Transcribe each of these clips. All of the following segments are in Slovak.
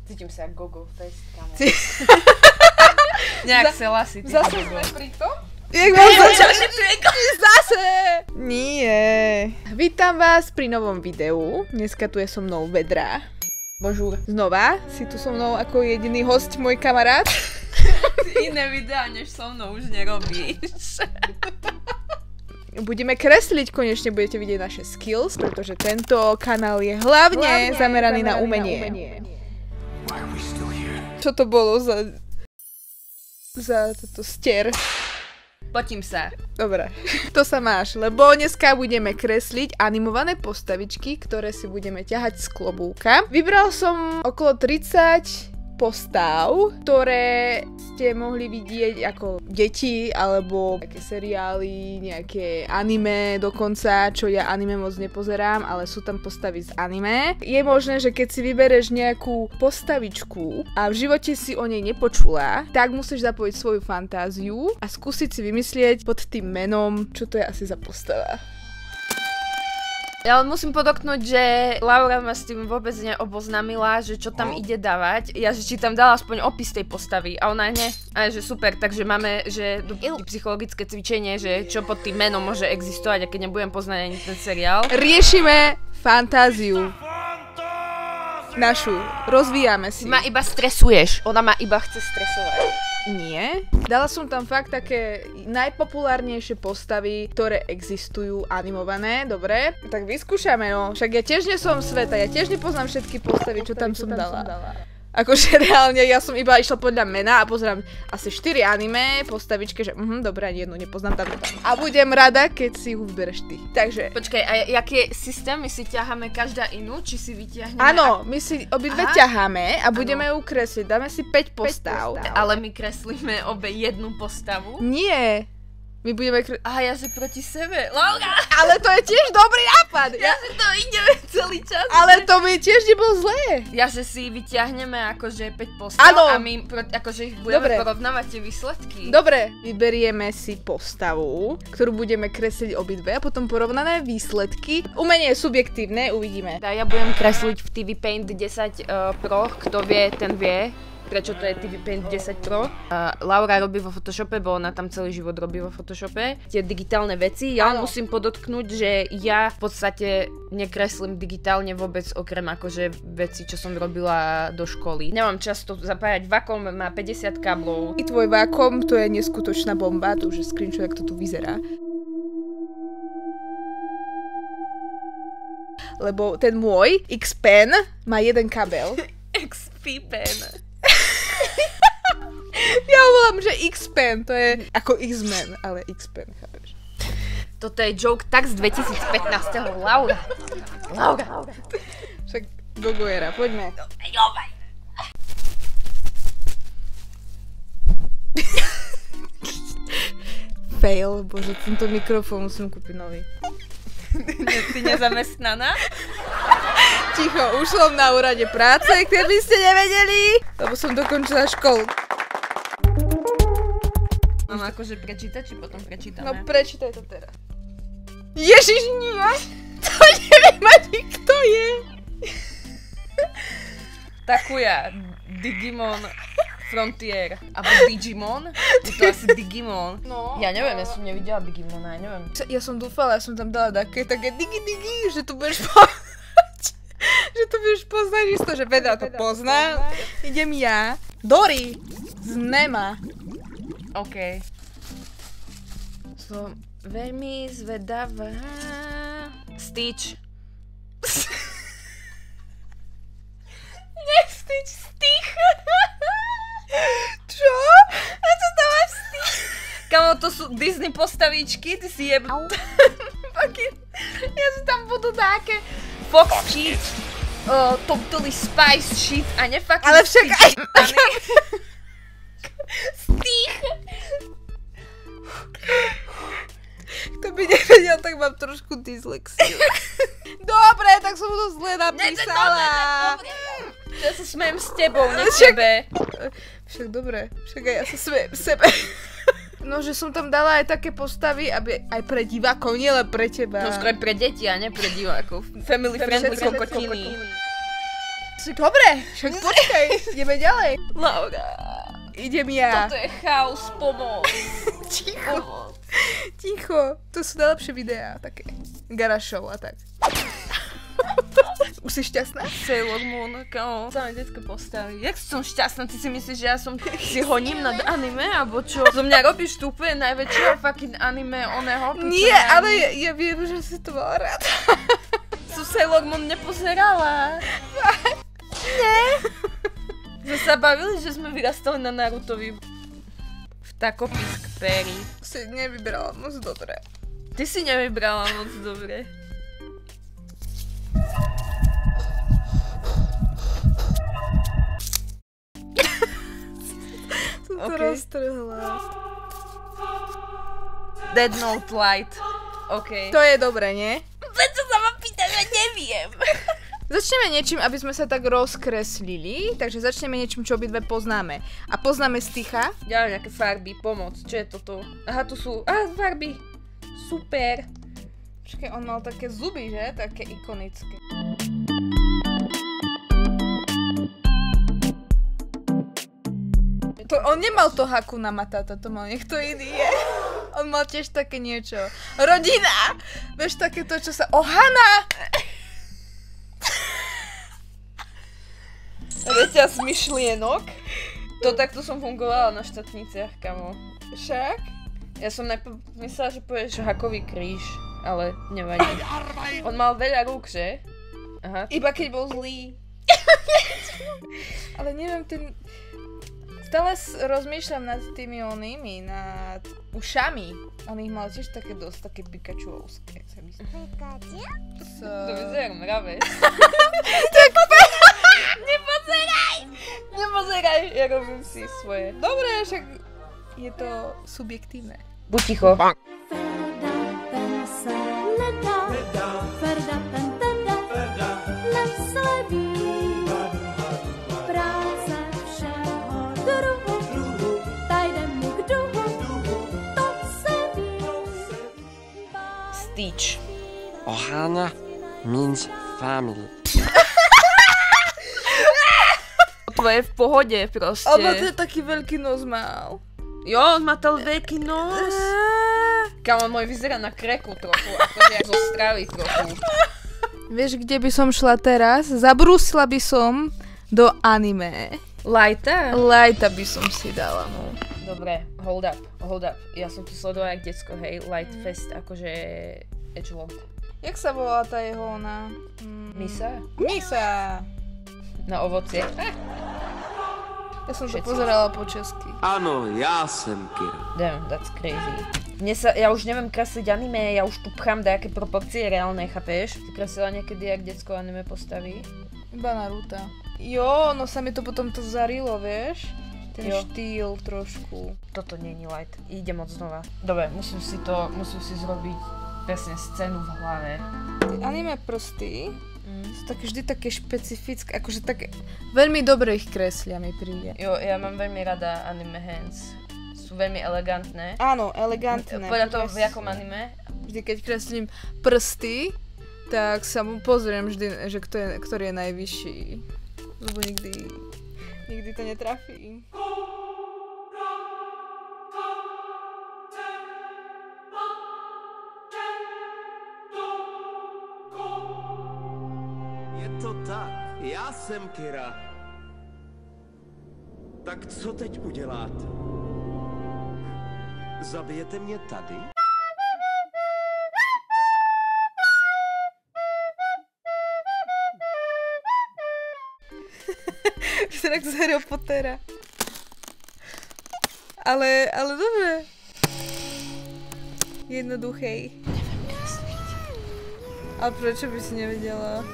Cítim sa jak Gogo Fest, kamo. Nejak Selassie, ty Zase Gogo. sme pri tom? Jak vám zase! Nie. Vítam vás pri novom videu. Dneska tu je so mnou Vedra. Bonjour. Znova si tu so mnou ako jediný host, môj kamarát. Iné videá než so mnou už nerobíš. Budeme kresliť, konečne budete vidieť naše skills, pretože tento kanál je hlavne zameraný na umenie. Čo to bolo za toto stier? Potím sa. Dobre, to sa máš, lebo dneska budeme kresliť animované postavičky, ktoré si budeme ťahať z klobúka. Vybral som okolo 30 postav, ktoré ste mohli vidieť ako deti, alebo nejaké seriály, nejaké anime dokonca, čo ja anime moc nepozerám, ale sú tam postavy z anime. Je možné, že keď si vybereš nejakú postavičku a v živote si o nej nepočula, tak musíš zapojiť svoju fantáziu a skúsiť si vymyslieť pod tým menom, čo to je asi za postava. Ja len musím podotknúť, že Laura ma s tým vôbec neoboznámila, že čo tam ide dávať. Ja, že či tam dala aspoň opis tej postavy a ona nie. A že super, takže máme, že psychologické cvičenie, že čo pod tým menom môže existovať, a keď nebudem poznať ani ten seriál. Riešime fantáziu. Našu. Rozvíjame si. Ma iba stresuješ. Ona ma iba chce stresovať. Nie. Dala som tam fakt také najpopulárnejšie postavy, ktoré existujú animované, dobre? Tak vyskúšame, no. Však ja tiež nie som sveta, ja tiež nepoznám všetky postavy, čo tam som dala. Akože reálne, ja som iba išla podľa mena a pozerám asi 4 anime postavičky, že dobre, ani jednu nepoznám tam. A budem rada, keď si ju vybereš ty. Takže... Počkaj, a jaký je systém? My si ťaháme každá inú, či si vyťahneme? Áno, my si obidve ťaháme a budeme ju kresliť. Dáme si 5 postav. Ale my kreslíme obe jednu postavu? Nie. My budeme Aha, ja si proti sebe. Laura! Ale to je tiež dobrý nápad. Ja si to ideme celý čas. Ale to by tiež nebolo zlé. Ja, že si vyťahneme akože 5 postav a my akože ich budeme porovnávať tie výsledky. Dobre, vyberieme si postavu, ktorú budeme kresliť obidve a potom porovnané výsledky. Umenie je subjektívne, uvidíme. Ja budem kresliť v TV Paint 10 Pro, kto vie, ten vie. Prečo to je TV Paint 10 Pro. Laura robí vo Photoshope, bo ona tam celý život robí vo Photoshope. Tie digitálne veci, ja musím podotknúť, že ja v podstate nekreslím digitálne vôbec, okrem akože veci, čo som robila do školy. Nemám čas to zapájať, Wacom má 50 káblov. I tvoj Wacom, to je neskutočná bomba, to už je screenshot, jak to tu vyzerá. Lebo ten môj X-Pen má jeden kabel. XP-Pen. Ja volám, že X-Pen, to je ako X-Men, ale X-Pen, chápeš? Toto je joke tak z 2015. Laura. Však Gogoera, poďme. Fail, bože, tento mikrofón musím kúpiť nový. Ty nezamestnaná? Ticho, už som na úrade práce, keby ste nevedeli, lebo som dokončila školu. Mám akože prečítať, či potom prečítame? No prečítaj to teraz. Ježiš, nie! To neviem ani kto je! Takuja, Digimon Frontier, alebo Digimon? Je to asi Digimon. No. Ja neviem, ja som nevidela Digimona, ja neviem. Ja som dúfala, ja som tam dala také digi, že to budeš poznať. Že to budeš poznať isto, že Vedra to pozná. Idem ja. Dory z Nema. OK. Som veľmi zvedavá. Stitch. Nie Stitch, Stich. Čo? A čo tam máš Stich? Kamo, to sú Disney postavičky, ty si ja si tam budú také Fox Cheat, Totally Spice Shit a nefucking ale však aj... Stich. Kto by nevedel, tak mám trošku dyslexiu. Dobre, tak som to zle napísala. Ja sa smejem s tebou, ne tebe. Však dobre, však aj ja sa smejem sebe. No, že som tam dala aj také postavy, aby aj pre divákov, nie len pre teba. No skôr pre deti a nie pre divákov. Family friendly kokotiny. Dobre, však počkaj, ideme ďalej. Laura, Idem ja. toto je chaos, pomoc. Ticho. Ticho, to sú najlepšie videá, také garašov a tak. Už si šťastná? Sailor Moon, kámo. Samé detské postavy. Jak som šťastná? Ty si myslíš, že ja som si honím nad anime, alebo čo? Zo mňa robíš tu úplne najväčšieho fucking anime oného? Nie, ale ja viem, že si to mala rád. Som Sailor Moon nepozerala. Nie. Sme sa bavili, že sme vyrastali na Narutovi. Vtakopisk Perry. Si nevybrala moc dobre. Ty si nevybrala moc dobre. Som to roztrhla. Dead Note Light. OK. To je dobre, nie? Prečo sa ma pýta, že neviem? Začneme niečím, aby sme sa tak rozkreslili, takže začneme niečím, čo obidve poznáme. A poznáme z ticha. Ja mám nejaké farby, pomoc, čo je toto? Aha, tu sú, farby. Super. Počkej, on mal také zuby, že? Také ikonické. On nemal to Hakuna Matata, to mal niekto iný, je? On mal tiež také niečo. Rodina! Vieš, také to, čo sa... Ohana! Reťaz myšlienok. To takto som fungovala na štátniciach, kamo. Však? Ja som najprv myslela, že povieš hakový kríž, ale nevadí. On mal veľa rúk, že? Aha. Iba keď bol zlý. Ale neviem, stále rozmýšľam nad tými onými, nad ušami. On ich mal tiež také dosť, také Pikachuovské. To vyzerá mravec. Nepozeraj, ja robím si svoje. Dobre, však je to subjektívne. Buď ticho. Stitch. Ohana means family. To je v pohode proste. Ale to je taký veľký nos mal. Jo, on má ten veľký nos. Kámo, môj vyzerá na kreku trochu, akože jak zo stravy trochu. Vieš, kde by som šla teraz? Zabrúsila by som do anime. Lighta? Lighta by som si dala, no. Dobre, hold up. Ja som tu sledovala jak decko, hej, Light Fest, akože edgelord. Jak sa volá tá jeho ona? Misa? Misa! Na ovocie. Ja som to pozerala po česky. Ano, já jsem Kira. Damn, that's crazy. Ja už neviem kresliť anime, ja už tu pchám dajaké proporcie reálne, chápeš? Ty kreslila niekedy jak decko anime postaví? Iba Naruto. Jo, no sa mi to potom to zarilo, vieš? Ten štýl trošku. Toto nie je light. Idem od znova. Dobre, musím si zrobiť presne scénu v hlave. Anime prsty sú také vždy také špecifické, akože také veľmi dobre ich kreslia mi príde. Jo, ja mám veľmi rada anime hands. Sú veľmi elegantné. Áno, elegantné. Podľa toho, v jakom anime. Vždy, keď kreslím prsty, tak sa mu pozriem vždy, že ktorý je najvyšší. Lebo nikdy to netrafí. Je to tak, já jsem Kira. Tak co teď uděláte? Zabijete mě tady? Vyzerá z Harry Pottera. Ale dobre. Jednoduchej. Neviem kresliť. A prečo by si nevedela?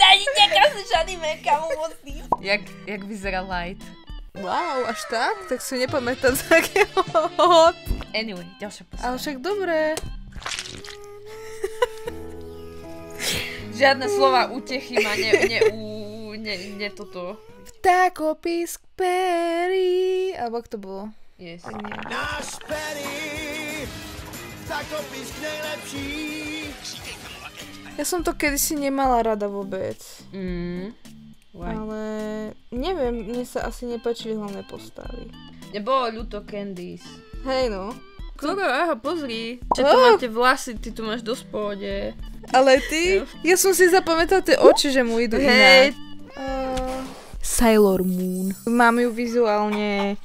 Ani nekresliš anime, kamo mocný. Jak vyzerá light? Wow, až tak? Tak si nepamätám z akého. Anyway, ďalšia postava. Ale však dobré. Žiadne slova utechy ma ne toto. Vtakopisk Perry. Alebo ak to bolo? Yes. Náš Perry, vtakopisk nejlepší. Ja som to kedysi nemala rada vôbec. Why? Ale neviem, mne sa asi nepáčili hlavné postavy. Nebolo ľúto Candice. Hej no. Koro, aha, pozri. Čo tu máte vlasy, ty tu máš dosť pohode. Ale ty? Ja som si zapamätala tie oči, že mu idú Hej. inak. Sailor Moon. Mám ju vizuálne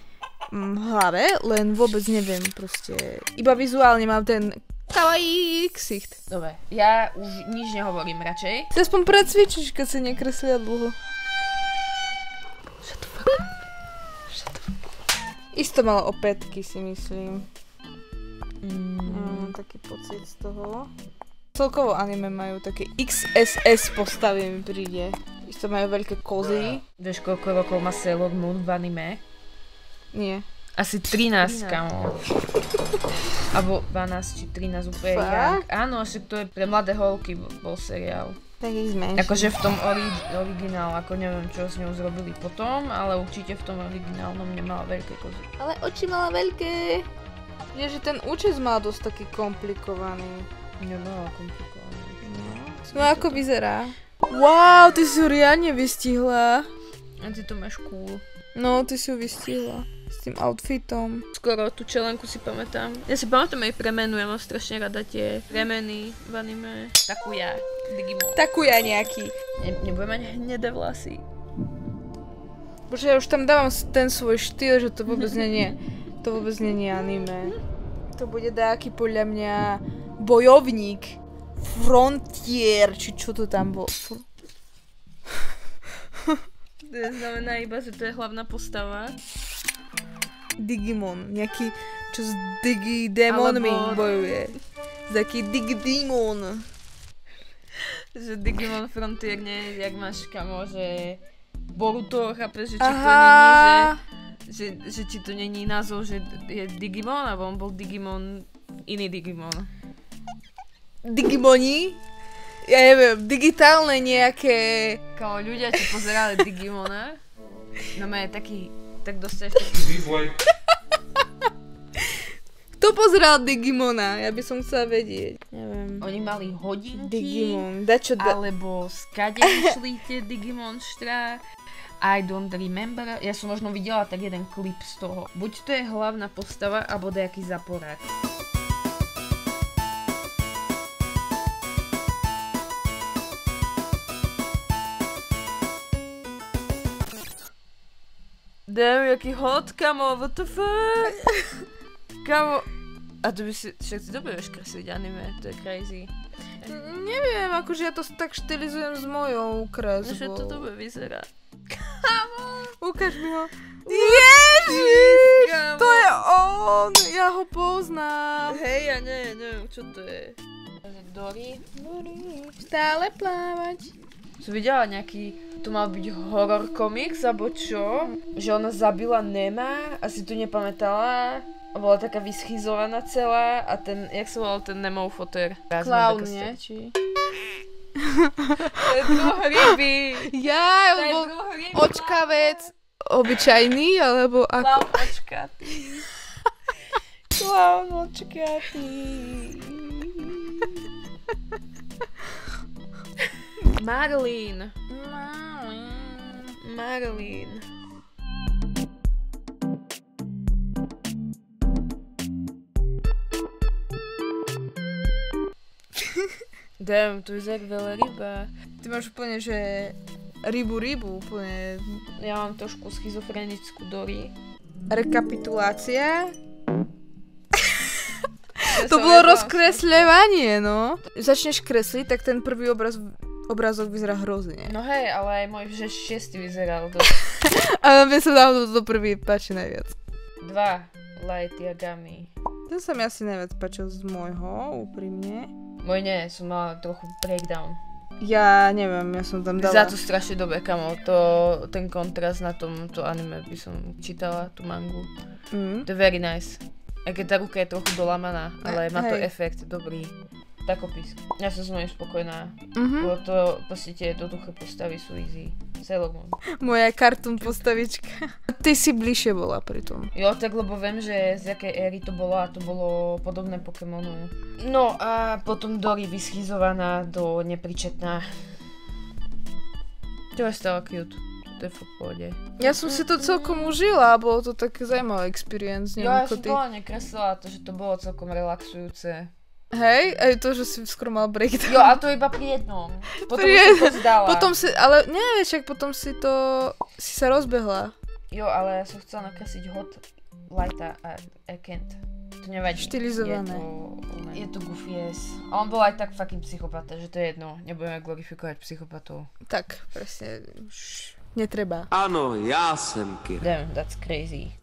v hlave, len vôbec neviem proste. Iba vizuálne mám ten kawaii ksicht. Dobre, ja už nič nehovorím radšej. Ty aspoň precvičíš, keď si nekreslia dlho. Isto mala opätky, si myslím. Mám taký pocit z toho. Celkovo anime majú také XSS postavy, mi príde. Isto majú veľké kozy. Vieš, koľko rokov má Sailor Moon v anime? Nie. Asi 13, kamo. Alebo 12 či 13 úplne jak. Áno, však to je pre mladé holky bol seriál. Tak ich zmenším. Akože v tom originál, ako neviem, čo s ňou zrobili potom, ale určite v tom originálnom nemala veľké kozy. Ale oči mala veľké. Je, že ten účes mal dosť taký komplikovaný. Nemala komplikovaný. No ako vyzerá? Wow, ty si ju riadne vystihla. A ty to máš cool. No, ty si ju vystihla. S tým outfitom. Skoro tú čelenku si pamätám. Ja si pamätám jej premenu, ja mám strašne rada tie premeny v anime. Takuya, Digimon. Takuya nejaký. Nebudem mať hnedé vlasy. Bože, ja už tam dávam ten svoj štýl, že to vôbec nie to vôbec nie je anime. To bude nejaký podľa mňa bojovník. Frontier, či čo to tam bolo. To znamená iba, že to je hlavná postava. Digimon, nejaký, čo s Digidémonmi bojuje. Taký Digidémon. Že Digimon Frontier nie je, jak máš kamo, že Boruto, chápeš, že či to není, že či to není názov, že je Digimon, alebo on bol Digimon, iný Digimon. Digimoni? Ja neviem, digitálne nejaké... Kamo, ľudia, čo pozerali Digimona, no má je taký, tak dostaneš taký... Kto pozeral Digimona? Ja by som chcela vedieť. Neviem. Oni mali hodinky, Digimon. alebo skade vyšli tie Digimon štrá. I don't remember. Ja som možno videla tak jeden klip z toho. Buď to je hlavná postava, alebo nejaký zaporák. Damn, jaký hot, kamo, what the fuck? Kamo, a to by si, však ty to budeš kresliť anime, to je crazy. Neviem, akože ja to tak štilizujem s mojou kresbou. Že toto bude vyzerať. Ukáž mi ho. Ježiš, Kamo. to je on, ja ho poznám. Hej, ja neviem, čo to je. Dory? Stále plávať. Som videla nejaký, to mal byť horor komiks, alebo čo? Že ona zabila Nema, asi tu nepamätala. A bola taká vyschizovaná celá a ten, jak sa volal ten Nemov fotér? Clown, nie? Či? To je druh ryby. Ja, To je bol druh ryby. očkavec obyčajný, alebo ako? Clown očkatý. Clown očkatý. Marlene. Damn, to je jak veľa ryba. Ty máš úplne, že rybu, úplne. Ja mám trošku schizofrenickú Dory. Rekapitulácia. To bolo rozkresľovanie, no. Začneš kresliť, tak ten prvý obrázok vyzerá hrozne. No hej, ale aj môj že 6 vyzeral dosť. Ale mne sa dávno to prvý páči najviac. 2 Light Yagami. Ten sa mi asi najviac páčil z môjho, úprimne. Môj nie, som mala trochu breakdown. Ja neviem, ja som tam dala... Za tú strašne dobe, kamo, ten kontrast na tomto anime by som čítala, tú mangu. To je very nice. Aj keď tá ruka je trochu dolamaná, ale má to efekt dobrý. Takopis. Ja som s mojím spokojná. Bolo to, proste tie jednoduché postavy sú easy. Sailor Moon. Moja kartún postavička. Ty si bližšie bola pri tom. Jo, tak lebo viem, že z jakej éry to bolo a to bolo podobné Pokémonu. No a potom Dory vyschizovaná do nepričetná. To je stále cute. To je v pohode. Ja som si to celkom užila, bolo to také zaujímavá experience. Jo, ja som to nekreslila, to, že to bolo celkom relaxujúce. Hej, aj to, že si skoro mal breakdown. Jo, a to iba pri jednom. Potom som to zdala. Potom si, ale nie, však potom si sa rozbehla. Jo, ale ja som chcela nakresliť Hot, Lighta a Kent. To nevadí. Štilizované. Je to goofy, yes. A on bol aj tak fucking psychopata, že to je jedno. Nebudeme glorifikovať psychopatov. Tak, presne. Netreba. Ano, já jsem Kira. Damn, that's crazy.